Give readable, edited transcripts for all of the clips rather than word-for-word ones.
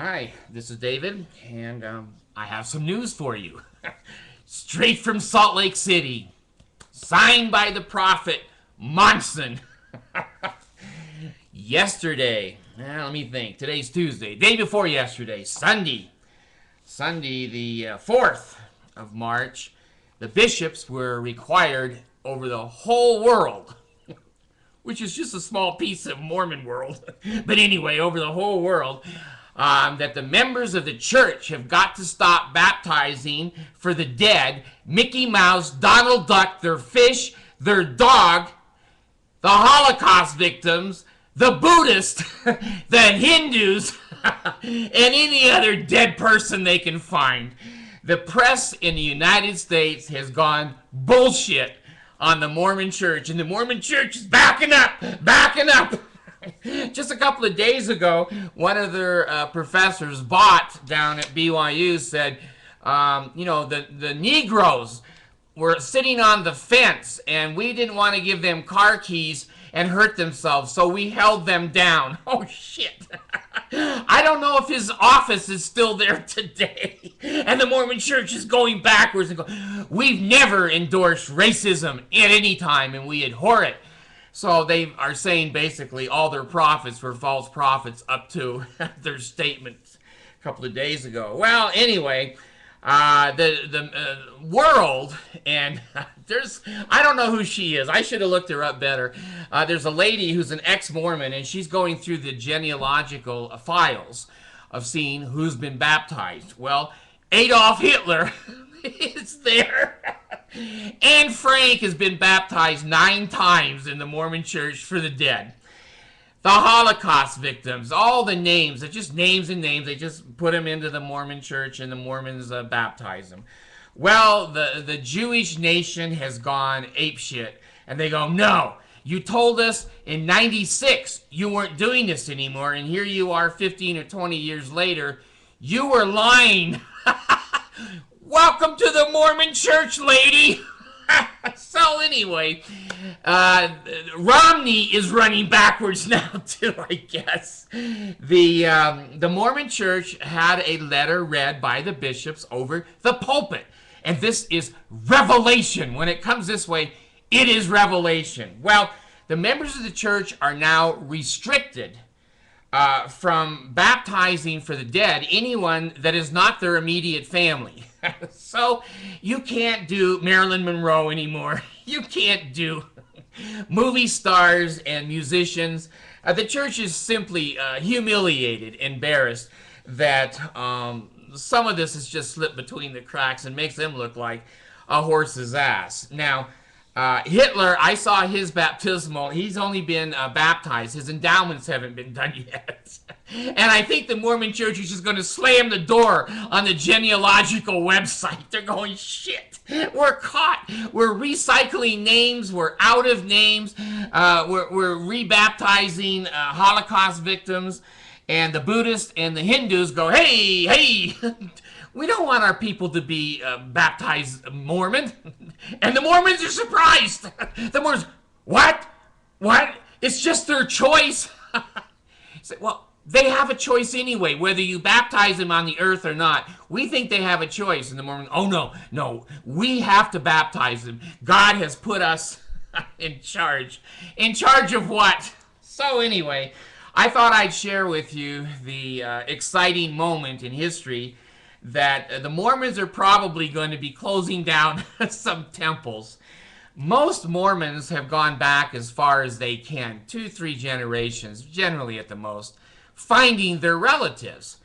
Hi, this is David, and I have some news for you. Straight from Salt Lake City. Signed by the prophet Monson. Yesterday, let me think. Today's Tuesday. Day before yesterday, Sunday. Sunday, the 4th of March, the bishops were required over the whole world, which is just a small piece of Mormon world. But anyway, over the whole world, that the members of the church have got to stop baptizing for the dead, Mickey Mouse, Donald Duck, their fish, their dog, the Holocaust victims, the Buddhists, the Hindus, and any other dead person they can find. The press in the United States has gone bullshit on the Mormon church, and the Mormon church is backing up, backing up. Just a couple of days ago, one of their professors, Bott, down at BYU, said, the Negroes were sitting on the fence, and we didn't want to give them car keys and hurt themselves, so we held them down. Oh, shit. I don't know if his office is still there today, and the Mormon church is going backwards and going, we've never endorsed racism at any time, and we abhor it. So they are saying basically all their prophets were false prophets up to their statements a couple of days ago. Well, anyway, the world, and I don't know who she is. I should have looked her up better. There's a lady who's an ex-Mormon, and she's going through the genealogical files of seeing who's been baptized. Well, Adolf Hitler is there. Anne Frank has been baptized 9 times in the Mormon church for the dead. The Holocaust victims, all the names, they're just names and names. They just put them into the Mormon church and the Mormons baptize them. Well, the Jewish nation has gone apeshit, and they go, no, you told us in 96 you weren't doing this anymore, and here you are 15 or 20 years later. You were lying. Welcome to the Mormon church, lady. So anyway, Romney is running backwards now too, I guess. The Mormon church had a letter read by the bishops over the pulpit. And this is revelation. When it comes this way, it is revelation. Well, the members of the church are now restricted from baptizing for the dead anyone that is not their immediate family. So you can't do Marilyn Monroe anymore. You can't do movie stars and musicians. The church is simply humiliated, embarrassed that some of this has just slipped between the cracks and makes them look like a horse's ass. Now, Hitler, I saw his baptismal. He's only been baptized. His endowments haven't been done yet. And I think the Mormon church is just going to slam the door on the genealogical website. They're going, shit, we're caught. We're recycling names. We're out of names. We're rebaptizing Holocaust victims. And the Buddhists and the Hindus go, hey, we don't want our people to be baptized Mormon. And the Mormons are surprised. The Mormons, what? It's just their choice. Say, well, they have a choice anyway, whether you baptize them on the earth or not. We think they have a choice. And the Mormons, oh, no, we have to baptize them. God has put us in charge. In charge of what? So anyway, I thought I'd share with you the exciting moment in history that the Mormons are probably going to be closing down some temples. Most Mormons have gone back as far as they can, 2-3 generations, generally at the most, finding their relatives.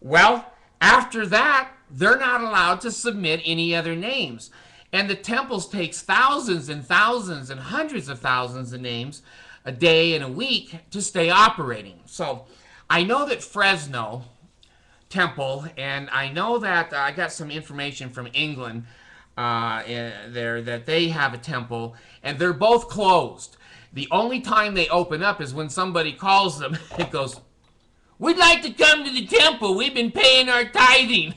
Well, after that, they're not allowed to submit any other names. And the temples takes thousands and thousands and hundreds of thousands of names a day and a week to stay operating. So I know that Fresno Temple, and I know that I got some information from England there that they have a temple, and they're both closed. The only time they open up is when somebody calls them. It goes, we'd like to come to the temple. We've been paying our tithing.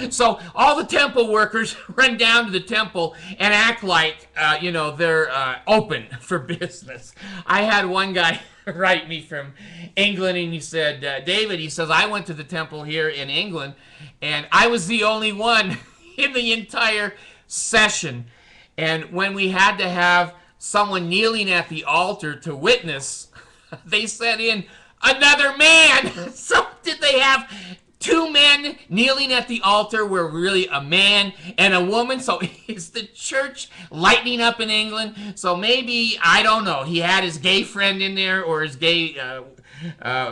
So all the temple workers run down to the temple and act like, they're open for business. I had one guy write me from England, and he said, David, he says, I went to the temple here in England, and I was the only one in the entire session. And when we had to have someone kneeling at the altar to witness, they sent in another man. So did they have two men kneeling at the altar were really a man and a woman? So is the church lightening up in England? So maybe, I don't know, he had his gay friend in there, or his gay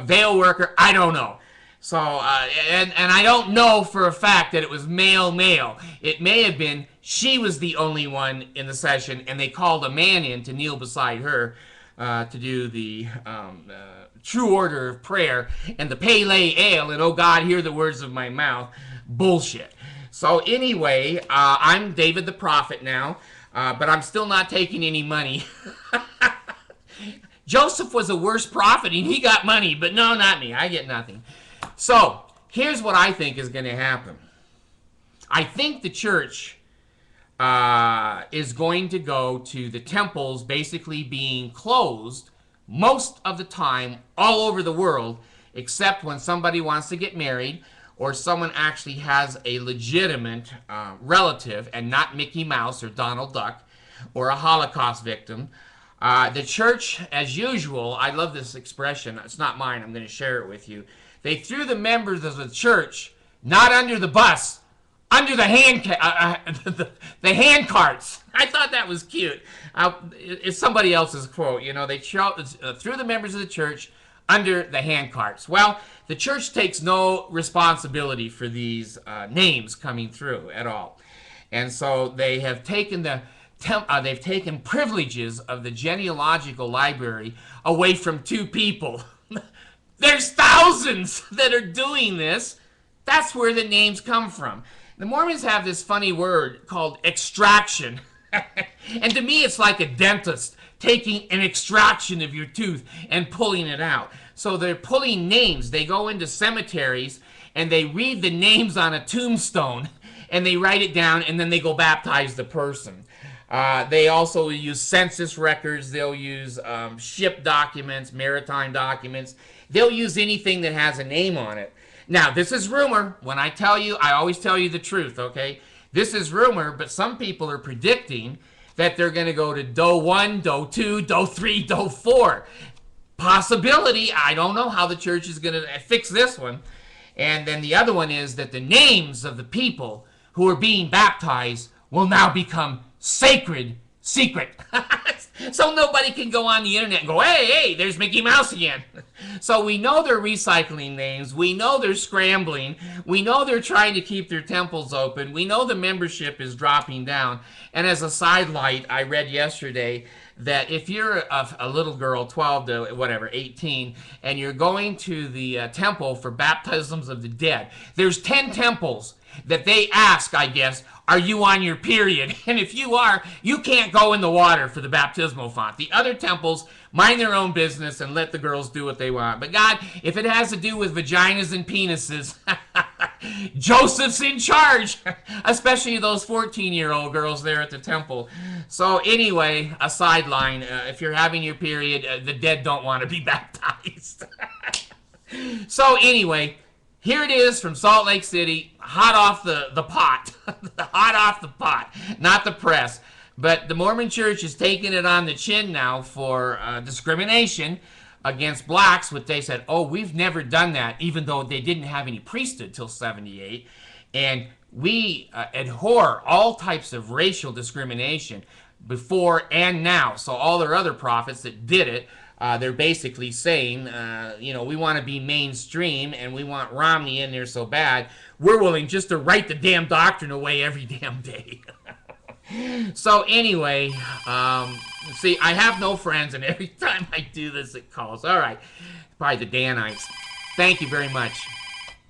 veil worker. I don't know. So, and I don't know for a fact that it was male. It may have been she was the only one in the session, and they called a man in to kneel beside her to do the true order of prayer and the Pele Ale and oh God, hear the words of my mouth bullshit. So anyway, I'm David the prophet now, but I'm still not taking any money. Joseph was a worse prophet and he got money, but no, not me. I get nothing. So here's what I think is going to happen. I think the church is going to go to the temples basically being closed most of the time all over the world, except when somebody wants to get married or someone actually has a legitimate relative and not Mickey Mouse or Donald Duck or a Holocaust victim. The church, as usual, I love this expression. It's not mine. I'm going to share it with you. They threw the members of the church not under the bus, under the the hand carts. I thought that was cute. It's somebody else's quote. You know, they threw the members of the church under the hand carts. Well, the church takes no responsibility for these names coming through at all, and so they have taken they've taken privileges of the genealogical library away from two people. There's thousands that are doing this. That's where the names come from. The Mormons have this funny word called extraction. And to me, it's like a dentist taking an extraction of your tooth and pulling it out. So they're pulling names. They go into cemeteries and they read the names on a tombstone and they write it down, and then they go baptize the person. They also use census records. They'll use ship documents, maritime documents. They'll use anything that has a name on it. Now, this is rumor. When I tell you, I always tell you the truth, okay? This is rumor, but some people are predicting that they're going to go to Doe 1, Doe 2, Doe 3, Doe 4. Possibility. I don't know how the church is going to fix this one. And then the other one is that the names of the people who are being baptized will now become sacred secret. So nobody can go on the internet and go, hey, there's Mickey Mouse again. So we know they're recycling names. We know they're scrambling. We know they're trying to keep their temples open. We know the membership is dropping down. And as a sidelight, I read yesterday that if you're a little girl, 12 to whatever, 18, and you're going to the temple for baptisms of the dead, there's 10 temples that they ask, I guess, are you on your period? And if you are, you can't go in the water for the baptismal font. The other temples mind their own business and let the girls do what they want. But God, if it has to do with vaginas and penises, Joseph's in charge, especially those 14-year-old girls there at the temple. So anyway, a sideline, if you're having your period, the dead don't want to be baptized. So anyway, here it is from Salt Lake City, hot off the pot. Hot off the pot, not the press. But the Mormon Church is taking it on the chin now for discrimination against blacks, which they said, oh, we've never done that, even though they didn't have any priesthood till 78. And we abhor all types of racial discrimination before and now. So all their other prophets that did it, they're basically saying, we want to be mainstream and we want Romney in there so bad, we're willing just to write the damn doctrine away every damn day. So anyway, see, I have no friends, and every time I do this, it calls. All right, probably the Danites. Thank you very much.